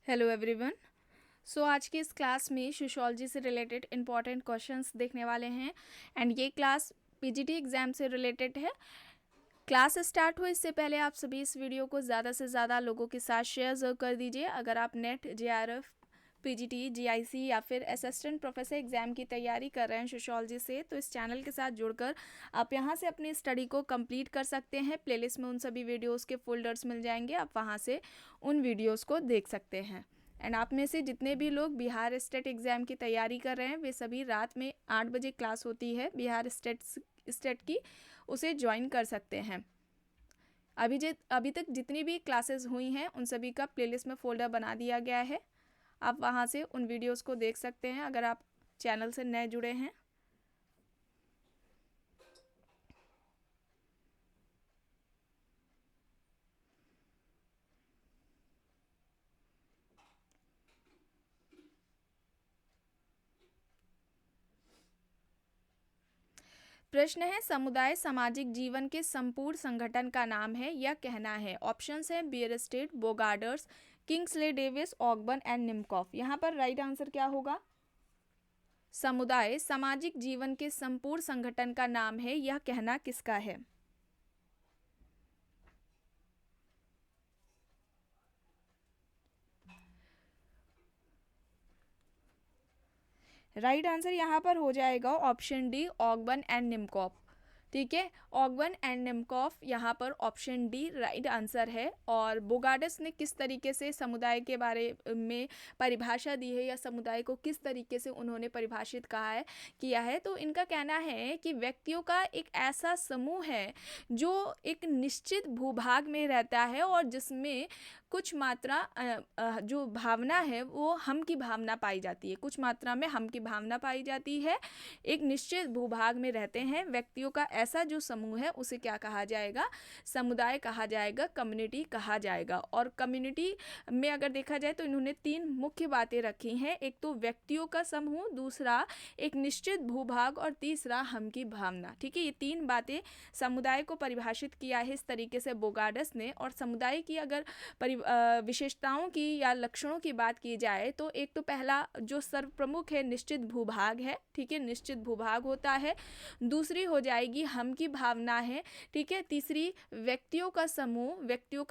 Hello everyone. आज की इस क्लास में सोशियोलॉजी से रिलेटेड इंपॉर्टेंट क्वेश्चंस देखने वाले हैं एंड ये क्लास पीजीटी एग्ज़ाम से रिलेटेड है। क्लास स्टार्ट हो इससे पहले आप सभी इस वीडियो को ज़्यादा से ज़्यादा लोगों के साथ शेयर ज़रूर कर दीजिए। अगर आप नेट जेआरएफ पीजीटी जीआईसी या फिर असिस्टेंट प्रोफेसर एग्ज़ाम की तैयारी कर रहे हैं सोशियोलॉजी से, तो इस चैनल के साथ जुड़कर आप यहाँ से अपनी स्टडी को कंप्लीट कर सकते हैं। प्लेलिस्ट में उन सभी वीडियोस के फोल्डर्स मिल जाएंगे, आप वहाँ से उन वीडियोस को देख सकते हैं। एंड आप में से जितने भी लोग बिहार स्टेट एग्ज़ाम की तैयारी कर रहे हैं वे सभी रात में 8 बजे क्लास होती है बिहार स्टेट की, उसे ज्वाइन कर सकते हैं। अभी तक जितनी भी क्लासेस हुई हैं उन सभी का प्लेलिस्ट में फ़ोल्डर बना दिया गया है, आप वहाँ से उन वीडियोस को देख सकते हैं अगर आप चैनल से नए जुड़े हैं। प्रश्न है, समुदाय सामाजिक जीवन के संपूर्ण संगठन का नाम है यह कहना है। ऑप्शंस हैं बियरस्टेट, बोगार्डर्स, किंग्सले डेविस, ऑगबर्न एंड निम्कॉफ। यहाँ पर राइट आंसर क्या होगा? समुदाय सामाजिक जीवन के संपूर्ण संगठन का नाम है यह कहना किसका है? राइट आंसर यहाँ पर हो जाएगा ऑप्शन डी, ऑगबर्न एंड निम्कॉफ। ठीक है, ऑगबर्न एंड निम्कॉफ यहाँ पर ऑप्शन डी राइट आंसर है। और बोगार्डस ने किस तरीके से समुदाय के बारे में परिभाषा दी है या समुदाय को किस तरीके से उन्होंने परिभाषित किया है, तो इनका कहना है कि व्यक्तियों का एक ऐसा समूह है जो एक निश्चित भूभाग में रहता है और जिसमें कुछ मात्रा जो भावना है वो हम की भावना पाई जाती है, कुछ मात्रा में हम की भावना पाई जाती है। एक निश्चित भूभाग में रहते हैं व्यक्तियों का ऐसा जो समूह है उसे क्या कहा जाएगा? समुदाय कहा जाएगा, कम्युनिटी कहा जाएगा। और कम्युनिटी में अगर देखा जाए तो इन्होंने 3 मुख्य बातें रखी हैं, एक तो व्यक्तियों का समूह, दूसरा एक निश्चित भूभाग और तीसरा हम की भावना। ठीक है, ये 3 बातें समुदाय को परिभाषित किया है इस तरीके से बोगार्डस ने। और समुदाय की अगर विशेषताओं की या लक्षणों की बात की जाए तो एक तो पहला जो सर्वप्रमुख है निश्चित भूभाग है। ठीक है, निश्चित भूभाग होता है। दूसरी हो जाएगी हम की भावना है। ठीक है, तीसरी व्यक्तियों का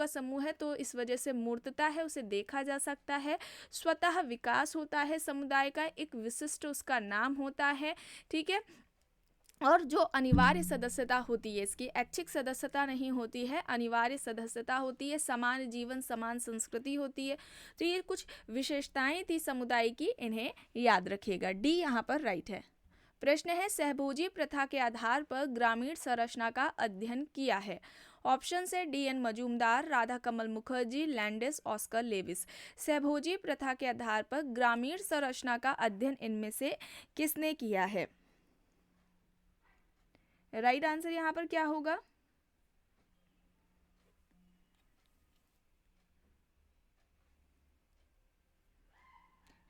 समूह है तो इस वजह से मूर्तता है, उसे देखा जा सकता है। स्वतः विकास होता है समुदाय का, एक विशिष्ट उसका नाम होता है। ठीक है, और जो अनिवार्य सदस्यता होती है, इसकी ऐच्छिक सदस्यता नहीं होती है, अनिवार्य सदस्यता होती है, समान जीवन समान संस्कृति होती है। तो ये कुछ विशेषताएं थी समुदाय की, इन्हें याद रखिएगा। डी यहाँ पर राइट है। प्रश्न है, सहभोजी प्रथा के आधार पर ग्रामीण संरचना का अध्ययन किया है। ऑप्शन है D N Majumdar, Radha Kamal Mukherjee, Landis, Oscar Levi's. सहभोजी प्रथा के आधार पर ग्रामीण संरचना का अध्ययन इनमें से किसने किया है? राइट आंसर यहाँ पर क्या होगा?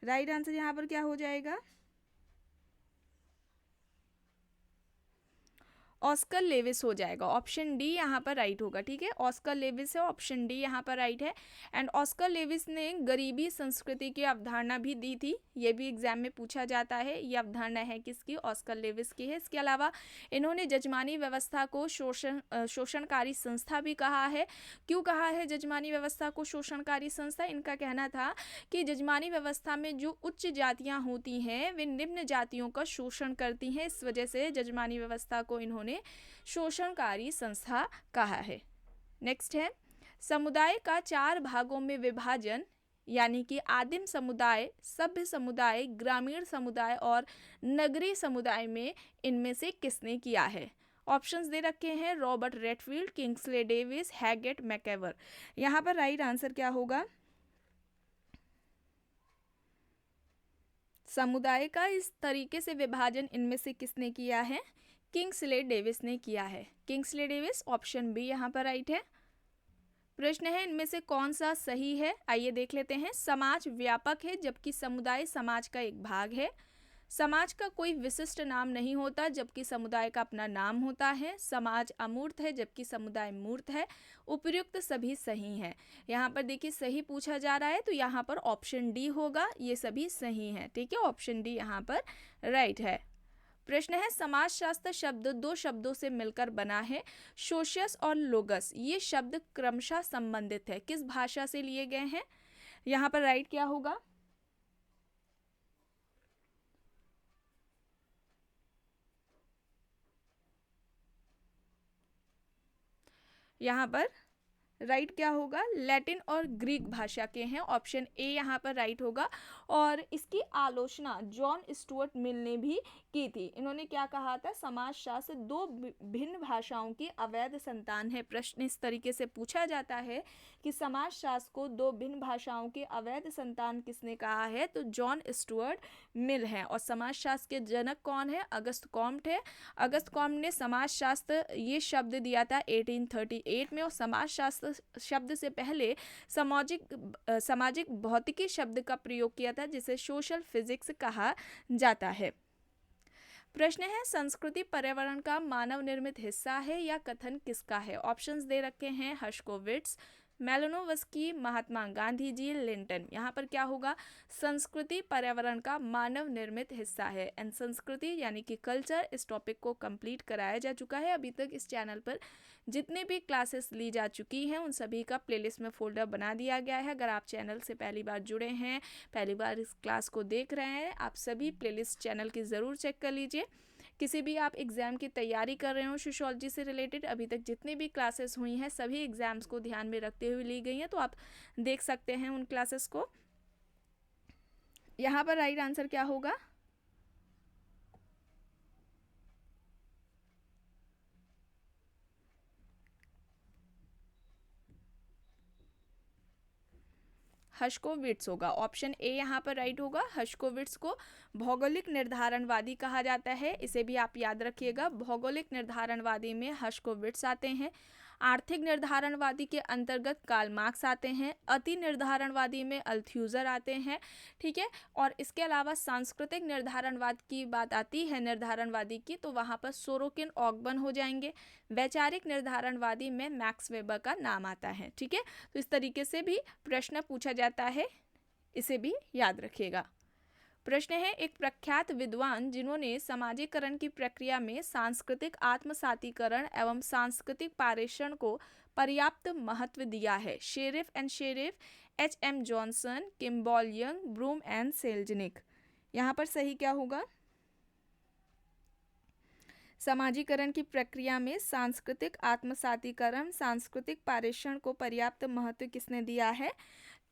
राइट आंसर यहाँ पर क्या हो जाएगा? ऑस्कर लेविस हो जाएगा। ऑप्शन डी यहाँ पर राइट होगा। ठीक है, ऑस्कर लेविस है, ऑप्शन डी यहाँ पर राइट है। एंड ऑस्कर लेविस ने गरीबी संस्कृति की अवधारणा भी दी थी, ये भी एग्जाम में पूछा जाता है। ये अवधारणा है किसकी? ऑस्कर लेविस की है। इसके अलावा इन्होंने जजमानी व्यवस्था को शोषणकारी संस्था भी कहा है। क्यों कहा है जजमानी व्यवस्था को शोषणकारी संस्था? इनका कहना था कि जजमानी व्यवस्था में जो उच्च जातियाँ होती हैं वे निम्न जातियों का शोषण करती हैं, इस वजह से जजमानी व्यवस्था को इन्होंने शोषणकारी संस्था कहा है। नेक्स्ट है, समुदाय का 4 भागों में विभाजन यानी कि आदिम समुदाय, सभ्य समुदाय, ग्रामीण समुदाय और नगरीय समुदाय में इनमें से किसने किया है? ऑप्शंस दे रखे हैं, Robert Redfield, Kingsley Davis, Haggett, MacIver. यहाँ पर राइट आंसर क्या होगा? समुदाय का इस तरीके से विभाजन इनमें से किसने किया है? किंग्सले डेविस ने किया है। किंग्सले डेविस, ऑप्शन बी यहाँ पर राइट है। प्रश्न है, इनमें से कौन सा सही है? आइए देख लेते हैं। समाज व्यापक है जबकि समुदाय समाज का एक भाग है। समाज का कोई विशिष्ट नाम नहीं होता जबकि समुदाय का अपना नाम होता है। समाज अमूर्त है जबकि समुदाय मूर्त है। उपर्युक्त सभी सही हैं। यहाँ पर देखिए सही पूछा जा रहा है तो यहाँ पर ऑप्शन डी होगा, ये सभी सही हैं। ठीक है, ऑप्शन डी यहाँ पर राइट है। प्रश्न है समाजशास्त्र शब्द दो शब्दों से मिलकर बना है, सोशियस और लोगस। ये शब्द क्रमशः संबंधित है, किस भाषा से लिए गए हैं? यहाँ पर राइट क्या होगा? यहाँ पर राइट क्या होगा? लैटिन और ग्रीक भाषा के हैं। ऑप्शन ए यहाँ पर राइट होगा। और इसकी आलोचना जॉन स्टुअर्ट मिल ने भी की थी। इन्होंने क्या कहा था? समाजशास्त्र दो भिन्न भाषाओं की अवैध संतान है। प्रश्न इस तरीके से पूछा जाता है कि समाजशास्त्र को दो भिन्न भाषाओं की अवैध संतान किसने कहा है? तो जॉन स्टुअर्ट मिल है। और समाजशास्त्र के जनक कौन है? अगस्त कॉम्ट है। अगस्त कॉम्ट ने समाजशास्त्र ये शब्द दिया था 1838 में। और समाजशास्त्र शब्द से पहले सामाजिक भौतिकी शब्द का प्रयोग किया था जिसे सोशल फिजिक्स कहा जाता है। प्रश्न है संस्कृति पर्यावरण का मानव निर्मित हिस्सा है या कथन किसका है? ऑप्शंस दे रखे हैं हर्शकोविट्स, मेलानोवस्की, महात्मा गांधी जी, लिंटन। यहाँ पर क्या होगा? संस्कृति पर्यावरण का मानव निर्मित हिस्सा है। एंड संस्कृति यानी कि कल्चर, इस टॉपिक को कंप्लीट कराया जा चुका है। अभी तक इस चैनल पर जितने भी क्लासेस ली जा चुकी हैं उन सभी का प्लेलिस्ट में फोल्डर बना दिया गया है। अगर आप चैनल से पहली बार जुड़े हैं, पहली बार इस क्लास को देख रहे हैं, आप सभी प्लेलिस्ट चैनल की ज़रूर चेक कर लीजिए। किसी भी आप एग्ज़ाम की तैयारी कर रहे हो सोशियोलॉजी से रिलेटेड, अभी तक जितनी भी क्लासेस हुई हैं सभी एग्ज़ाम्स को ध्यान में रखते हुए ली गई हैं, तो आप देख सकते हैं उन क्लासेस को। यहाँ पर राइट आंसर क्या होगा? हर्शकोविट्स होगा। ऑप्शन ए यहाँ पर राइट होगा। हर्शकोविट्स को भौगोलिक निर्धारणवादी कहा जाता है, इसे भी आप याद रखिएगा। भौगोलिक निर्धारणवादी में हर्शकोविट्स आते हैं। आर्थिक निर्धारणवादी के अंतर्गत कार्ल मार्क्स आते हैं। अति निर्धारणवादी में अल्थ्यूजर आते हैं। ठीक है, और इसके अलावा सांस्कृतिक निर्धारणवाद की बात आती है निर्धारणवादी की, तो वहाँ पर सोरोकिन ऑगबर्न हो जाएंगे। वैचारिक निर्धारणवादी में मैक्स वेबर का नाम आता है। ठीक है, तो इस तरीके से भी प्रश्न पूछा जाता है, इसे भी याद रखिएगा। प्रश्न है एक प्रख्यात विद्वान जिन्होंने समाजीकरण की प्रक्रिया में सांस्कृतिक आत्मसातीकरण एवं सांस्कृतिक पारेषण को पर्याप्त महत्व दिया है। Sherif and Sherif, H M. Johnson, Kimball Young, Broom and Selznick. यहाँ पर सही क्या होगा? समाजीकरण की प्रक्रिया में सांस्कृतिक आत्मसातीकरण, सांस्कृतिक पारेषण को पर्याप्त महत्व किसने दिया है?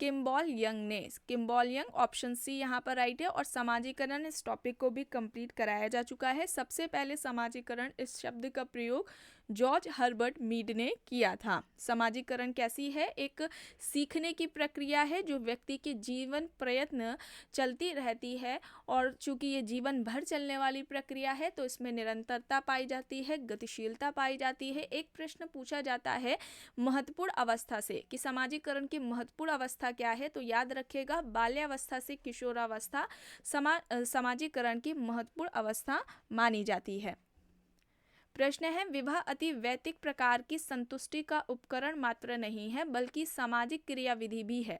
किम्बॉल यंग ने। किम्बॉल यंग, ऑप्शन सी यहाँ पर राइट है। और समाजीकरण इस टॉपिक को भी कंप्लीट कराया जा चुका है। सबसे पहले समाजीकरण इस शब्द का प्रयोग जॉर्ज हर्बर्ट मीड ने किया था। समाजीकरण कैसी है? एक सीखने की प्रक्रिया है जो व्यक्ति के जीवन प्रयत्न चलती रहती है। और चूंकि ये जीवन भर चलने वाली प्रक्रिया है तो इसमें निरंतरता पाई जाती है, गतिशीलता पाई जाती है। एक प्रश्न पूछा जाता है महत्वपूर्ण अवस्था से कि समाजीकरण की महत्वपूर्ण अवस्था क्या है, तो याद रखिएगा बाल्यावस्था से किशोरावस्था समाजीकरण की महत्वपूर्ण अवस्था मानी जाती है। प्रश्न है विवाह अति वैयक्तिक प्रकार की संतुष्टि का उपकरण मात्र नहीं है बल्कि सामाजिक क्रियाविधि भी है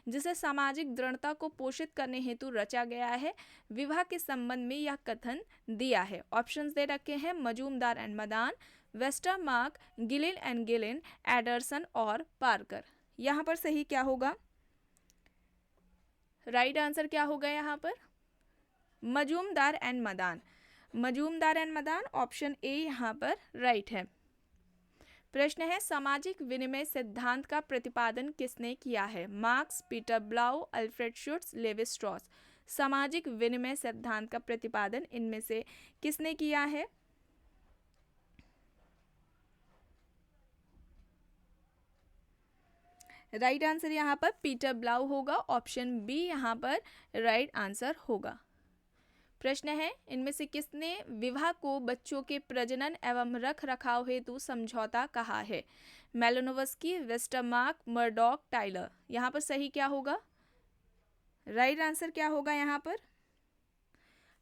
जिसे सामाजिक दृढ़ता को पोषित करने हेतु रचा गया है। विवाह के संबंध में यह कथन दिया है। ऑप्शंस दे रखे हैं Majumdar and Madan, Westermarck, Gillin and Gillin, Anderson और पार्कर। यहाँ पर सही क्या होगा? राइट आंसर क्या होगा यहाँ पर? Majumdar and Madan. Majumdar and Madan, option A यहाँ पर राइट है। प्रश्न है सामाजिक विनिमय सिद्धांत का प्रतिपादन किसने किया है? Marx, Peter Blau, Alfred Schutz, Levi Strauss. सामाजिक विनिमय सिद्धांत का प्रतिपादन इनमें से किसने किया है? राइट आंसर यहाँ पर पीटर ब्लाउ होगा। ऑप्शन बी यहाँ पर राइट आंसर होगा। प्रश्न है इनमें से किसने विवाह को बच्चों के प्रजनन एवं रख रखाव हेतु समझौता कहा है? मेलानोवस्की, वेस्टरमार्क, मर्डॉक, टाइलर। यहाँ पर सही क्या होगा? राइट आंसर क्या होगा यहाँ पर?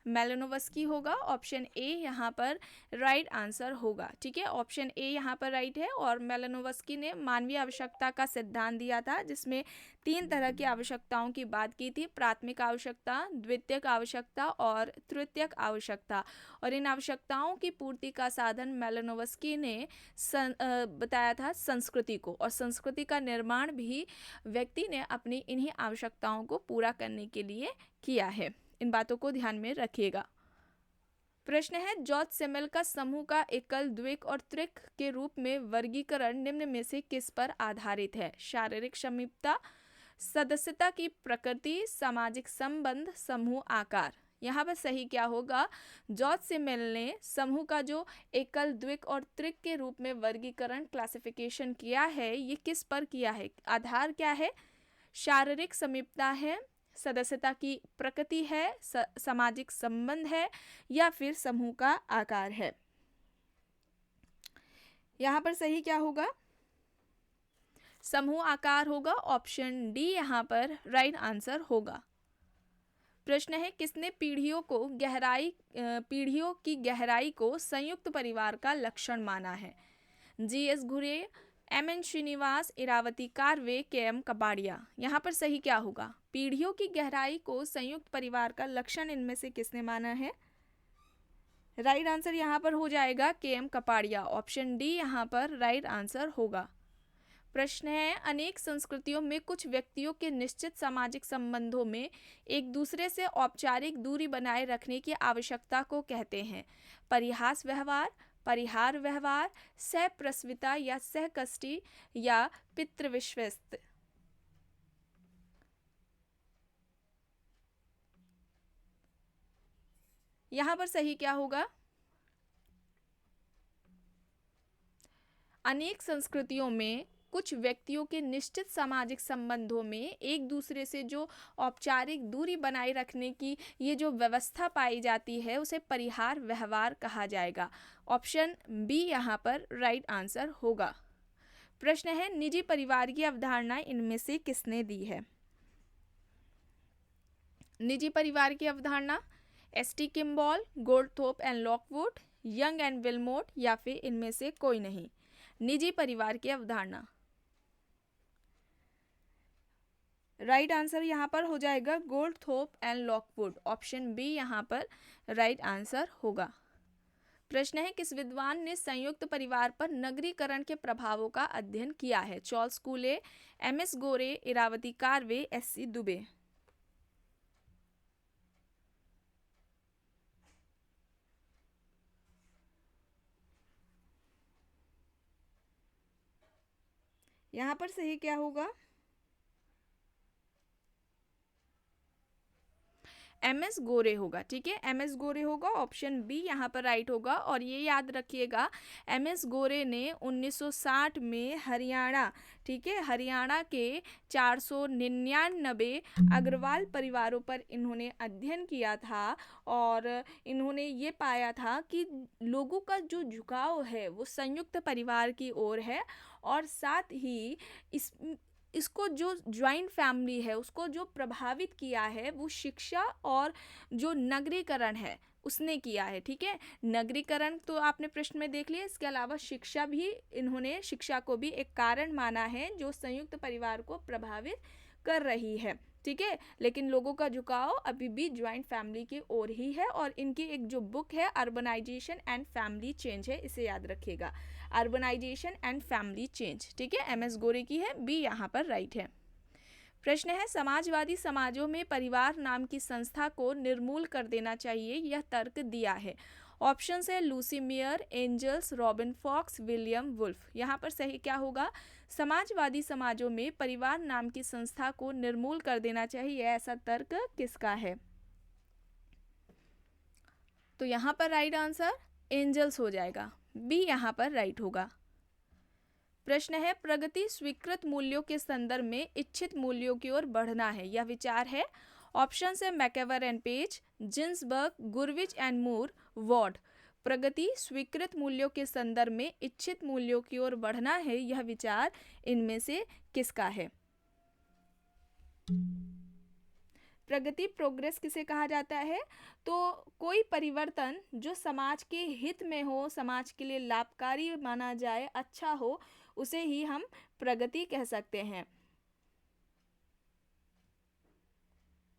मेलानोव्स्की होगा। ऑप्शन ए यहाँ पर राइट आंसर होगा। ठीक है, ऑप्शन ए यहाँ पर राइट है। और मेलानोव्स्की ने मानवीय आवश्यकता का सिद्धांत दिया था, जिसमें 3 तरह की आवश्यकताओं की बात की थी: प्राथमिक आवश्यकता, द्वितीयक आवश्यकता और तृतीयक आवश्यकता। और इन आवश्यकताओं की पूर्ति का साधन मेलानोव्स्की ने बताया था संस्कृति को, और संस्कृति का निर्माण भी व्यक्ति ने अपनी इन्हीं आवश्यकताओं को पूरा करने के लिए किया है। इन बातों को ध्यान में रखिएगा। प्रश्न है, जॉर्ज सिमेल का समूह का एकल, द्विक और त्रिक के रूप में वर्गीकरण निम्न में से किस पर आधारित है? शारीरिक समीपता, सदस्यता की प्रकृति, सामाजिक संबंध, समूह आकार। यहाँ पर सही क्या होगा? जॉर्ज सिमेल ने समूह का जो एकल, द्विक और त्रिक के रूप में वर्गीकरण, क्लासिफिकेशन किया है, ये किस पर किया है? आधार क्या है? शारीरिक समीपता है, सदस्यता की प्रकृति है, सामाजिक संबंध है, या फिर समूह का आकार है। यहाँ पर सही क्या होगा? समूह आकार होगा। ऑप्शन डी यहाँ पर राइट आंसर होगा। प्रश्न है, किसने पीढ़ियों की गहराई को संयुक्त परिवार का लक्षण माना है? जी.एस. घुरे, एम.एन. श्रीनिवास, इरावती कार्वे, के.एम. कपाड़िया। यहाँ पर सही क्या होगा? पीढ़ियों की गहराई को संयुक्त परिवार का लक्षण इनमें से किसने माना है? राइट आंसर यहाँ पर हो जाएगा के.एम. कपाड़िया। ऑप्शन डी यहाँ पर राइट आंसर होगा। प्रश्न है, अनेक संस्कृतियों में कुछ व्यक्तियों के निश्चित सामाजिक संबंधों में एक दूसरे से औपचारिक दूरी बनाए रखने की आवश्यकता को कहते हैं? परिहास व्यवहार, परिहार व्यवहार, सहप्रसविता या सहकष्टी, या पितृविश्वस्त। यहाँ पर सही क्या होगा? अनेक संस्कृतियों में कुछ व्यक्तियों के निश्चित सामाजिक संबंधों में एक दूसरे से जो औपचारिक दूरी बनाए रखने की ये जो व्यवस्था पाई जाती है, उसे परिहार व्यवहार कहा जाएगा। ऑप्शन बी यहाँ पर राइट आंसर होगा। प्रश्न है, निजी परिवार की अवधारणा इनमें से किसने दी है? निजी परिवार की अवधारणा S T. Kimball, Goldthorpe and Lockwood, Young and Willmott, या फिर इनमें से कोई नहीं। निजी परिवार की अवधारणा राइट आंसर यहाँ पर हो जाएगा गोल्डथोप एंड लॉकवुड। ऑप्शन बी यहाँ पर राइट आंसर होगा। प्रश्न है, किस विद्वान ने संयुक्त परिवार पर नगरीकरण के प्रभावों का अध्ययन किया है? Charles कूले, MS. गोरे, इरावती कार्वे, एस.सी. दुबे। यहाँ पर सही क्या होगा? एम.एस. गोरे होगा। ठीक है, एम.एस. गोरे होगा। ऑप्शन बी यहाँ पर राइट होगा। और ये याद रखिएगा, एम.एस. गोरे ने 1960 में हरियाणा, ठीक है, हरियाणा के 499 अग्रवाल परिवारों पर इन्होंने अध्ययन किया था, और इन्होंने ये पाया था कि लोगों का जो झुकाव है वो संयुक्त परिवार की ओर है, और साथ ही इसको जो ज्वाइंट फैमिली है उसको जो प्रभावित किया है वो शिक्षा और जो नगरीकरण है उसने किया है। ठीक है, नगरीकरण तो आपने प्रश्न में देख लिया, इसके अलावा शिक्षा भी, इन्होंने शिक्षा को भी एक कारण माना है जो संयुक्त परिवार को प्रभावित कर रही है। ठीक है, लेकिन लोगों का झुकाव अभी भी ज्वाइंट फैमिली की ओर ही है। और इनकी एक जो बुक है अर्बनाइजेशन एंड फैमिली चेंज है, इसे याद रखिएगा, अर्बनाइजेशन एंड फैमिली चेंज। ठीक है, एम.एस. गोरे की है, बी यहाँ पर राइट है। प्रश्न है, समाजवादी समाजों में परिवार नाम की संस्था को निर्मूल कर देना चाहिए, यह तर्क दिया है? ऑप्शन है Lucy Mair, Engels, Robin Fox, William Wolf. यहाँ पर सही क्या होगा? समाजवादी समाजों में परिवार नाम की संस्था को निर्मूल कर देना चाहिए, ऐसा तर्क किसका है? तो यहाँ पर राइट आंसर एंजल्स हो जाएगा, बी यहाँ पर राइट होगा। प्रश्न है, प्रगति स्वीकृत मूल्यों के संदर्भ में इच्छित मूल्यों की ओर बढ़ना है, यह विचार है? ऑप्शन है MacIver and Page, Ginsberg, Gurvitch and Moore, Ward. प्रगति स्वीकृत मूल्यों के संदर्भ में इच्छित मूल्यों की ओर बढ़ना है, यह विचार इनमें से किसका है? प्रगति प्रोग्रेस किसे कहा जाता है? तो कोई परिवर्तन जो समाज के हित में हो, समाज के लिए लाभकारी माना जाए, अच्छा हो, उसे ही हम प्रगति कह सकते हैं।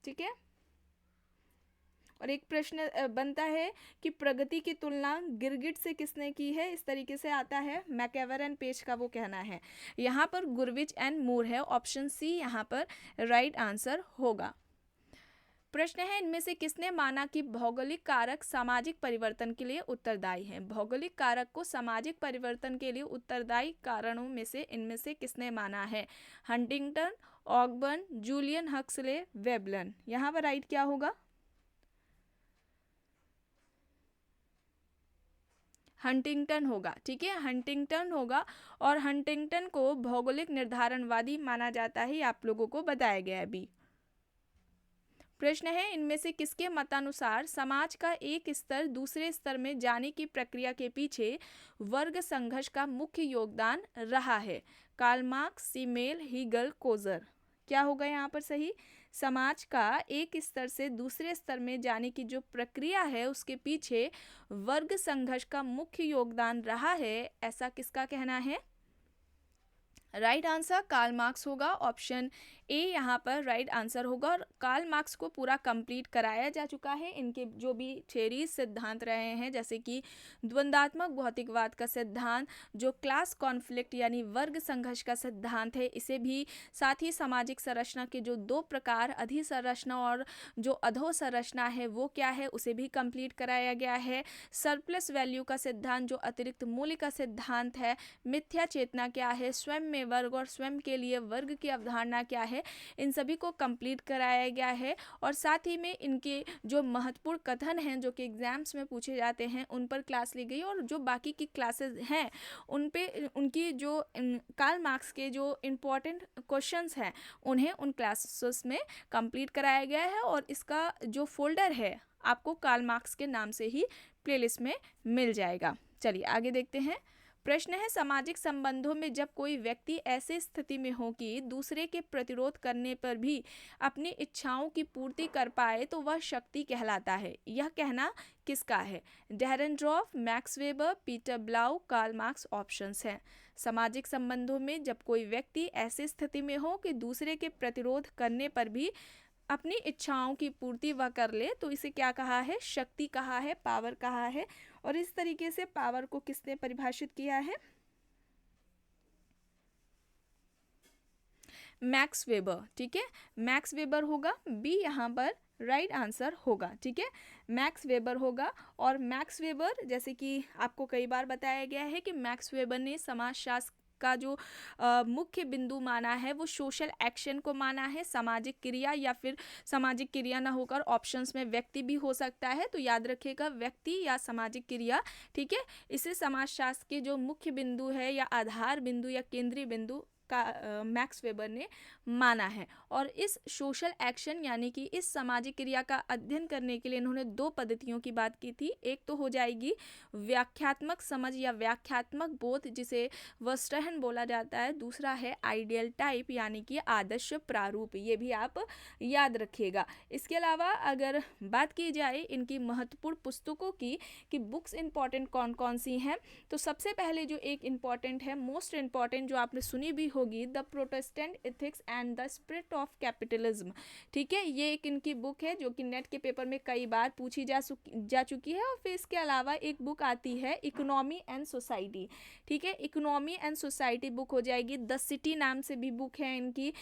ठीक है। और एक प्रश्न बनता है कि प्रगति की तुलना गिरगिट से किसने की है? इस तरीके से आता है, मैकएवर एंड पेज का वो कहना है। यहाँ पर गुरविच एंड मूर है, ऑप्शन सी यहाँ पर राइट आंसर होगा। प्रश्न है, इनमें से किसने माना कि भौगोलिक कारक सामाजिक परिवर्तन के लिए उत्तरदायी हैं? भौगोलिक कारक को सामाजिक परिवर्तन के लिए उत्तरदायी कारणों में से इनमें से किसने माना है? Huntington, Ogburn, Julian Huxley, Veblen. यहाँ पर राइट क्या होगा? हंटिंगटन होगा। ठीक है, हंटिंगटन होगा। और हंटिंगटन को भौगोलिक निर्धारणवादी माना जाता है, आप लोगों को बताया गया है अभी। प्रश्न है, इनमें से किसके मतानुसार समाज का एक स्तर दूसरे स्तर में जाने की प्रक्रिया के पीछे वर्ग संघर्ष का मुख्य योगदान रहा है? Karl Marx, Simmel, Hegel, Coser. क्या होगा यहाँ पर सही? समाज का एक स्तर से दूसरे स्तर में जाने की जो प्रक्रिया है उसके पीछे वर्ग संघर्ष का मुख्य योगदान रहा है, ऐसा किसका कहना है? राइट आंसर कार्ल मार्क्स होगा। ऑप्शन ए यहाँ पर राइट आंसर होगा। और कार्ल मार्क्स को पूरा कंप्लीट कराया जा चुका है। इनके जो भी थ्योरीज सिद्धांत रहे हैं, जैसे कि द्वंद्वात्मक भौतिकवाद का सिद्धांत, जो क्लास कॉन्फ्लिक्ट यानी वर्ग संघर्ष का सिद्धांत है, इसे भी, साथ ही सामाजिक संरचना के जो दो प्रकार, अधिसंरचना और जो अधोसंरचना है वो क्या है, उसे भी कंप्लीट कराया गया है। सरप्लस वैल्यू का सिद्धांत जो अतिरिक्त मूल्य का सिद्धांत है, मिथ्या चेतना क्या है, स्वयं में वर्ग और स्वयं के लिए वर्ग की अवधारणा क्या है, इन सभी को कंप्लीट कराया गया है। और साथ ही में इनके जो महत्वपूर्ण कथन हैं जो कि एग्जाम्स में पूछे जाते हैं, उन पर क्लास ली गई। और जो बाकी की क्लासेस हैं उन पे उनकी जो कार्ल मार्क्स के जो इम्पोर्टेंट क्वेश्चंस हैं उन्हें उन क्लासेस में कंप्लीट कराया गया है। और इसका जो फोल्डर है आपको कार्ल मार्क्स के नाम से ही प्लेलिस्ट में मिल जाएगा। चलिए आगे देखते हैं। प्रश्न है, सामाजिक संबंधों में जब कोई व्यक्ति ऐसी स्थिति में हो कि दूसरे के प्रतिरोध करने पर भी अपनी इच्छाओं की पूर्ति कर पाए तो वह शक्ति कहलाता है। यह कहना किसका है? Dahrendorf, Max Weber, Peter Blau, Karl Marx options हैं। सामाजिक संबंधों में जब कोई व्यक्ति ऐसी स्थिति में हो कि दूसरे के प्रतिरोध करने पर भी अपनी इच्छाओं की पूर्ति वह कर ले तो इसे क्या कहा है? शक्ति कहा है, पावर कहा है। और इस तरीके से पावर को किसने परिभाषित किया है? Max weber. ठीक है, मैक्स वेबर होगा। बी यहाँ पर राइट आंसर होगा। ठीक है, मैक्स वेबर होगा। और मैक्स वेबर, जैसे कि आपको कई बार बताया गया है कि मैक्स वेबर ने समाजशास्त्र का जो मुख्य बिंदु माना है वो सोशल एक्शन को माना है, सामाजिक क्रिया, या फिर सामाजिक क्रिया ना होकर ऑप्शंस में व्यक्ति भी हो सकता है, तो याद रखिएगा व्यक्ति या सामाजिक क्रिया। ठीक है, इसे समाजशास्त्र के जो मुख्य बिंदु है या आधार बिंदु या केंद्रीय बिंदु का मैक्स वेबर ने माना है। और इस सोशल एक्शन यानी कि इस सामाजिक क्रिया का अध्ययन करने के लिए इन्होंने दो पद्धतियों की बात की थी। एक तो हो जाएगी व्याख्यात्मक समझ या व्याख्यात्मक बोध, जिसे वस्टरहन बोला जाता है। दूसरा है आइडियल टाइप यानी कि आदर्श प्रारूप। ये भी आप याद रखिएगा। इसके अलावा अगर बात की जाए इनकी महत्वपूर्ण पुस्तकों की कि बुक्स इंपॉर्टेंट कौन कौन सी हैं, तो सबसे पहले जो एक इम्पॉर्टेंट है, मोस्ट इम्पॉर्टेंट, जो आपने सुनी भी होगी, the Protestant ethics and the spirit of capitalism. ठीक है, ये एक इनकी बुक है जो कि नेट के पेपर में कई बार पूछी जा चुकी है। और फिर इसके अलावा एक बुक आती है इकोनॉमी एंड सोसाइटी। ठीक है, इकोनॉमी एंड सोसाइटी बुक हो जाएगी। द सिटी नाम से भी बुक है इनकी।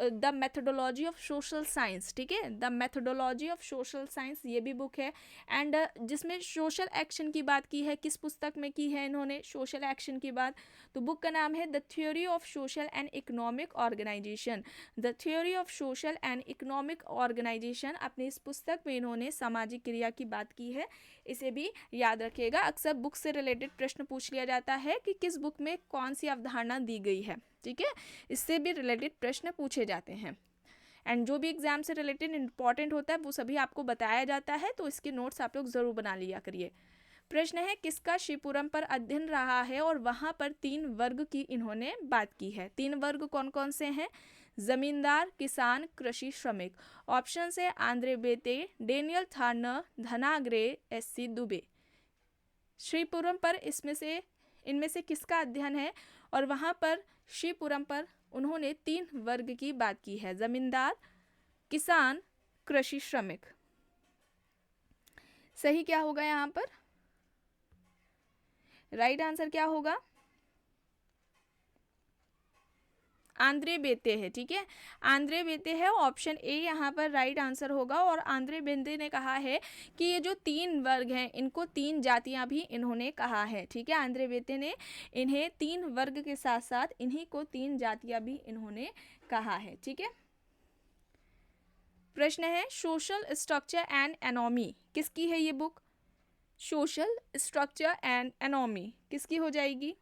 The methodology of social science. ठीक है, the methodology of social science, ये भी बुक है। एंड जिसमें सोशल एक्शन की बात की है, किस पुस्तक में की है इन्होंने सोशल एक्शन की बात, तो बुक का नाम है the theory of social and economic organisation. The theory of social and economic organisation, अपनी इस पुस्तक में इन्होंने सामाजिक क्रिया की बात की है। इसे भी याद रखिएगा। अक्सर बुक से रिलेटेड प्रश्न पूछ लिया जाता है कि किस बुक में कौन सी अवधारणा दी गई है। ठीक है, इससे भी रिलेटेड प्रश्न पूछे जाते हैं। एंड जो भी एग्जाम से रिलेटेड इंपॉर्टेंट होता है वो सभी आपको बताया जाता है, तो इसके नोट्स आप लोग ज़रूर बना लिया करिए। प्रश्न है किसका शिवपुरम पर अध्ययन रहा है और वहां पर 3 वर्ग की इन्होंने बात की है। 3 वर्ग कौन कौन से हैं? जमींदार, किसान, कृषि श्रमिक। ऑप्शन है आंद्रे बेते, डेनियल थार्नर, धनाग्रे, एससी दुबे। श्रीपुरम पर इनमें से किसका अध्ययन है और वहां पर श्रीपुरम पर उन्होंने 3 वर्ग की बात की है? जमींदार, किसान, कृषि श्रमिक। सही क्या होगा यहाँ पर? राइट आंसर क्या होगा? आंद्रे बेते है। ठीक है, आंद्रे बेते है, ऑप्शन ए यहाँ पर राइट आंसर होगा। और आंद्रे बेते ने कहा है कि ये जो 3 वर्ग हैं इनको 3 जातियां भी इन्होंने कहा है। ठीक है, आंद्रे बेते ने इन्हें 3 वर्ग के साथ साथ इन्हीं को 3 जातियां भी इन्होंने कहा है। ठीक है, प्रश्न है सोशल स्ट्रक्चर एंड एनोमी किसकी है ये book? Social structure and anomie किसकी हो जाएगी?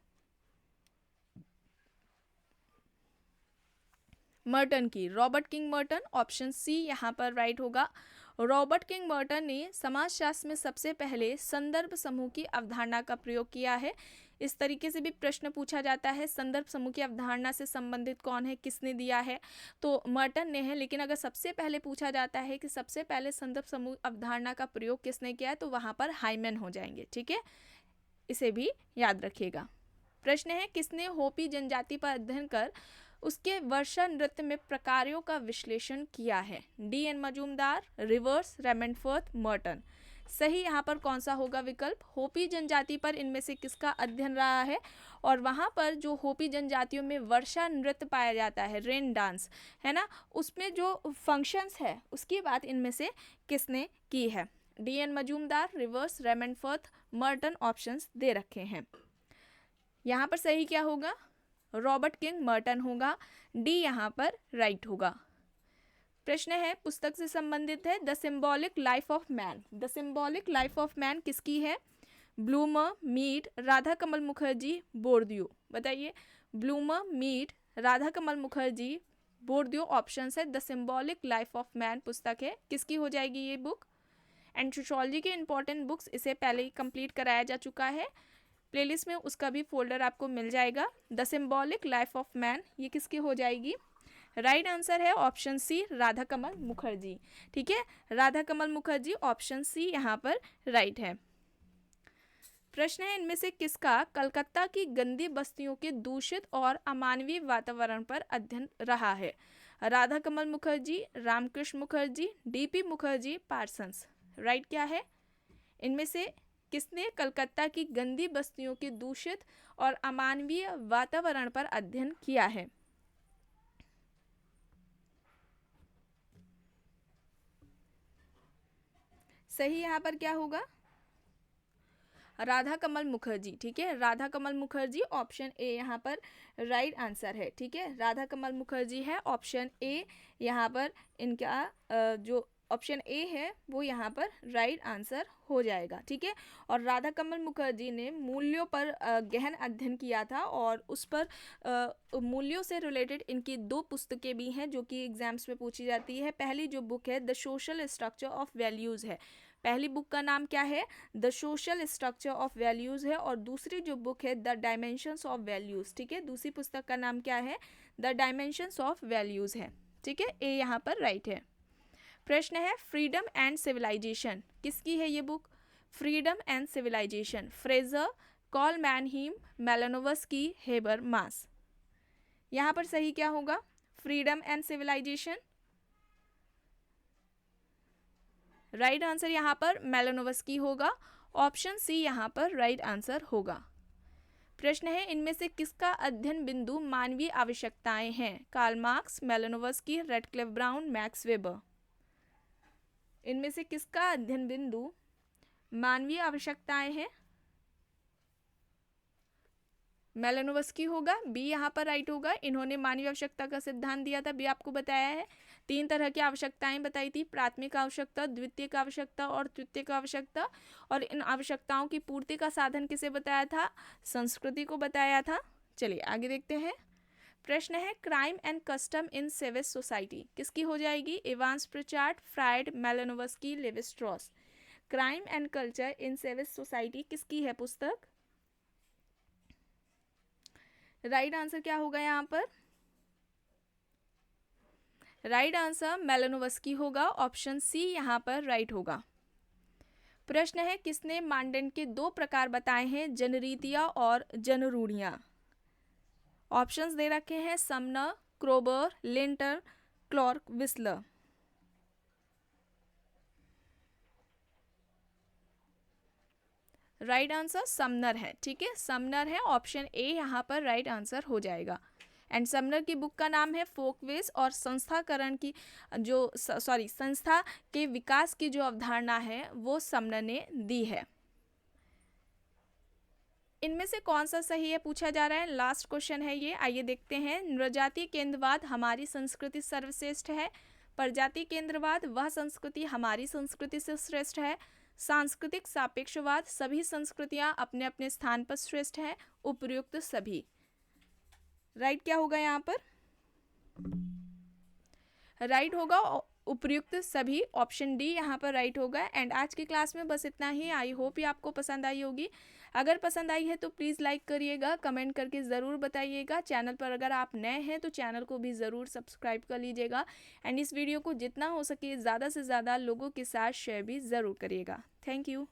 मर्टन की, Robert King Merton. Option C यहाँ पर राइट होगा। रॉबर्ट किंग मर्टन ने समाजशास्त्र में सबसे पहले संदर्भ समूह की अवधारणा का प्रयोग किया है। इस तरीके से भी प्रश्न पूछा जाता है, संदर्भ समूह की अवधारणा से संबंधित कौन है, किसने दिया है, तो मर्टन ने है। लेकिन अगर सबसे पहले पूछा जाता है कि सबसे पहले संदर्भ समूह अवधारणा का प्रयोग किसने किया है, तो वहाँ पर हाइमन हो जाएंगे। ठीक है, इसे भी याद रखिएगा। प्रश्न है किसने होपी जनजाति पर अध्ययन कर उसके वर्षा नृत्य में प्रकारों का विश्लेषण किया है? D N. Majumdar, Rivers, Raymond Firth, Merton. सही यहाँ पर कौन सा होगा विकल्प? होपी जनजाति पर इनमें से किसका अध्ययन रहा है और वहाँ पर जो होपी जनजातियों में वर्षा नृत्य पाया जाता है, रेन डांस है ना, उसमें जो फंक्शंस है उसकी बात इनमें से किसने की है? D N. Majumdar, Rivers, Raymond Firth, Merton options दे रखे हैं। यहाँ पर सही क्या होगा? रॉबर्ट किंग मर्टन होगा। डी यहाँ पर राइट होगा। प्रश्न है पुस्तक से संबंधित है, the symbolic life of man. The symbolic life of man किसकी है? Bloomer, Mead, Radha Kamal Mukherjee, बोर्दियो। बताइए, bloomer, Mead, Radha Kamal Mukherjee, बोर्दियो option है। The symbolic life of man पुस्तक है, किसकी हो जाएगी ये बुक? एंड सोशियोलॉजी के इंपॉर्टेंट बुक्स इसे पहले ही कंप्लीट कराया जा चुका है, प्लेलिस्ट में उसका भी फोल्डर आपको मिल जाएगा। The symbolic life of man ये किसकी हो जाएगी? राइट आंसर है ऑप्शन सी, राधा कमल मुखर्जी। ठीक है, राधा कमल मुखर्जी, ऑप्शन सी यहाँ पर राइट है। प्रश्न है इनमें से किसका कलकत्ता की गंदी बस्तियों के दूषित और अमानवीय वातावरण पर अध्ययन रहा है? राधा कमल मुखर्जी, रामकृष्ण मुखर्जी, डीपी मुखर्जी, पार्सन्स। राइट क्या है? इनमें से किसने कलकत्ता की गंदी बस्तियों के दूषित और अमानवीय वातावरण पर अध्ययन किया है? सही यहाँ पर क्या होगा? राधा कमल मुखर्जी। ठीक है, राधा कमल मुखर्जी, ऑप्शन ए यहाँ पर राइट आंसर है। ठीक है, राधा कमल मुखर्जी है, ऑप्शन ए यहाँ पर इनका जो ऑप्शन ए है वो यहाँ पर राइट आंसर हो जाएगा। ठीक है, और राधा कमल मुखर्जी ने मूल्यों पर गहन अध्ययन किया था और उस पर मूल्यों से रिलेटेड इनकी 2 पुस्तकें भी हैं जो कि एग्जाम्स में पूछी जाती है। पहली जो बुक है the social structure of values है, पहली बुक का नाम क्या है? The social structure of values है। और दूसरी जो बुक है द डायमेंशंस ऑफ वैल्यूज़। ठीक है, दूसरी पुस्तक का नाम क्या है? द डायमेंशंस ऑफ वैल्यूज़ है। ठीक है, ए यहाँ पर राइट है। प्रश्न है फ्रीडम एंड सिविलाइजेशन किसकी है ये book? Freedom and Civilization, Frazer, Karl Mannheim, Malinowski, Habermas. यहाँ पर सही क्या होगा? Freedom and Civilization. Right answer यहाँ पर मेलानोवस्की होगा, ऑप्शन सी यहाँ पर राइट आंसर होगा। प्रश्न है इनमें से किसका अध्ययन बिंदु मानवीय आवश्यकताएं हैं? Karl Marx, Malinowski, Radcliffe Brown, Max Weber. इनमें से किसका अध्ययन बिंदु मानवीय आवश्यकताएं हैं? मेलानोवस्की होगा, बी यहाँ पर राइट होगा। इन्होंने मानवीय आवश्यकता का सिद्धांत दिया था, भी आपको बताया है। 3 तरह की आवश्यकताएं बताई थी, प्राथमिक आवश्यकता, द्वितीयक आवश्यकता और तृतीयक आवश्यकता। और इन आवश्यकताओं की पूर्ति का साधन किसे बताया था? संस्कृति को बताया था। चलिए आगे देखते हैं। प्रश्न है Crime and Custom in Savage Society किसकी हो जाएगी? Evans Pritchard, Freud, Malinowski, Levi Strauss. Crime and Culture in Savage Society किसकी है पुस्तक? राइट आंसर क्या होगा यहाँ पर? राइट आंसर मेलानोवस्की होगा, ऑप्शन सी यहाँ पर राइट होगा। प्रश्न है किसने मानदंड के 2 प्रकार बताए हैं, जनरीतियां और जनरूढ़ियां? ऑप्शंस दे रखे हैं Sumner, Kroeber, Linton, Clark, Wissler. Right answer Sumner है, ठीक है, समनर है, ऑप्शन ए यहाँ पर राइट आंसर हो जाएगा। एंड समनर की बुक का नाम है फोकवेज और संस्थाकरण की जो संस्था के विकास की जो अवधारणा है वो समनर ने दी है। इनमें से कौन सा सही है पूछा जा रहा है, लास्ट क्वेश्चन है ये, आइए देखते हैं। नृजातीय केंद्रवाद हमारी संस्कृति सर्वश्रेष्ठ है, प्रजाति केंद्रवाद वह संस्कृति हमारी संस्कृति से श्रेष्ठ है, सांस्कृतिक सापेक्षवाद सभी संस्कृतियां अपने अपने स्थान पर श्रेष्ठ हैं, उपयुक्त सभी। राइट क्या होगा यहाँ पर? राइट होगा उपयुक्त सभी, ऑप्शन डी यहाँ पर राइट होगा। एंड आज की क्लास में बस इतना ही। आई होप ये आपको पसंद आई होगी। अगर पसंद आई है तो प्लीज़ लाइक करिएगा, कमेंट करके ज़रूर बताइएगा। चैनल पर अगर आप नए हैं तो चैनल को भी ज़रूर सब्सक्राइब कर लीजिएगा। एंड इस वीडियो को जितना हो सके ज़्यादा से ज़्यादा लोगों के साथ शेयर भी ज़रूर करिएगा। Thank you.